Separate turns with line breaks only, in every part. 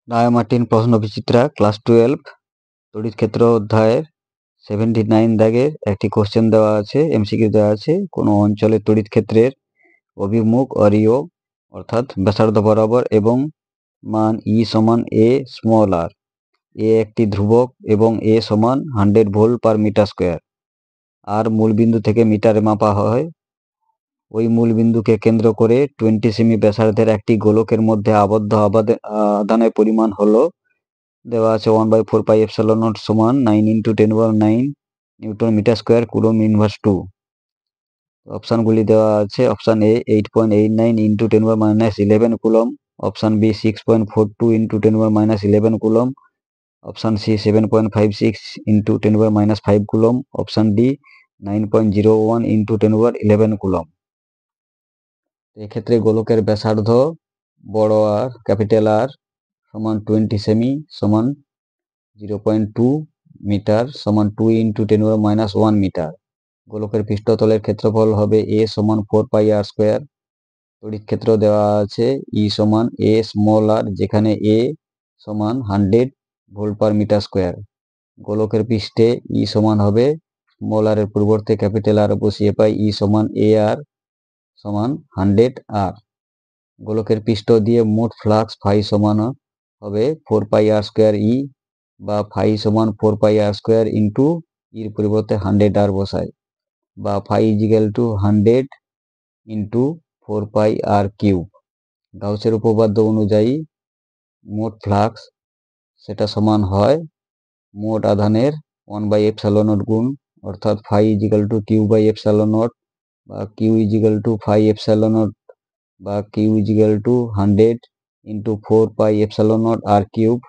ডায়ামার্টিন প্রশ্নবিচিত্রা class 12 তড়িৎ ক্ষেত্র অধ্যায়ের 79 দাগের একটি কোশ্চেন দেওয়া আছে, এমসিকিউ দেওয়া আছে। কোনো অঞ্চলের তড়িৎ ক্ষেত্রের অভিমুখ অরিয় অর্থাৎ ব্যাসার্ধ বরাবর এবং মান ই সমান এ স্মল আর, এ একটি ধ্রুবক এবং এ সমান 100 ভোল্ট পার মিটার স্কোয়ার। আর মূলবিন্দু থেকে মিটারে মাপা হয়। ওই মূলবিন্দুকে কেন্দ্র করে 20 সেমি ব্যাসার্ধের একটি গোলকের মধ্যে আবদ্ধ আধানের পরিমাণ হলো দেওয়া আছে 1/4πε0 সমান 9 × 10⁹ newton metre square coulomb inverse 2। অপশানগুলি দেওয়া আছে। Option A 8.89 × 10⁻11 coulomb, option B 6.42 × 10⁻11 coulomb, option C 7.56 × 10⁻5 coulomb, option D 9.01 × 10⁻11 coulomb. এক্ষেত্রে গোলকের ব্যাসার্ধ বড় আর ক্যাপিটাল আর সমান 20 সেমি সমান 0.2 মিটার সমান 2 × 10⁻1 মিটার। গোলকের পৃষ্ঠতলের ক্ষেত্রফল হবে এ সমান 4πr²। তড়িৎ ক্ষেত্র দেওয়া আছে ই সমান এ স্মল আর, যেখানে এ সমান 100 ভোল্ট পার মিটার স্কোয়ার। গোলকের পৃষ্ঠে ই সমান হবে স্মল আর এর পরিবর্তে ক্যাপিটাল আর বসিয়ে পাই ই সমান এ আর সমান 100 আর। গোলকের পৃষ্ঠ দিয়ে মোট ফ্লাক্স ফাই সমান হবে 4πr² ই, বা ফাই সমান 4πr² ইন্টু ইর পরিবর্তে 100 আর বসায়, বা phi is equal to 100 into 4πr³ গাউসের উপপাদ্য অনুযায়ী মোট ফ্লাক্স সেটা সমান হয় মোট আধানের 1/ε0 গুণ, অর্থাৎ ফাই ইজিক্যাল টু q/ε0, বা q ইজিক্যাল টু ফাই ε0, বা q is equal to 100 into 4πε0 r³।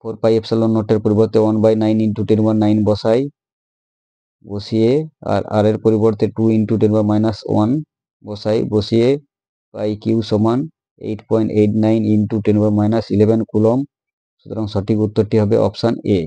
4πε0 এর পরিবর্তে 1/9 × 10⁻9 বসিয়ে আর এর পরিবর্তে 2 × 10⁻1 বসিয়ে পাই q সমান 8.89 × 10⁻11 কুলম্ব। সুতরাং সঠিক উত্তরটি হবে অপশান এ।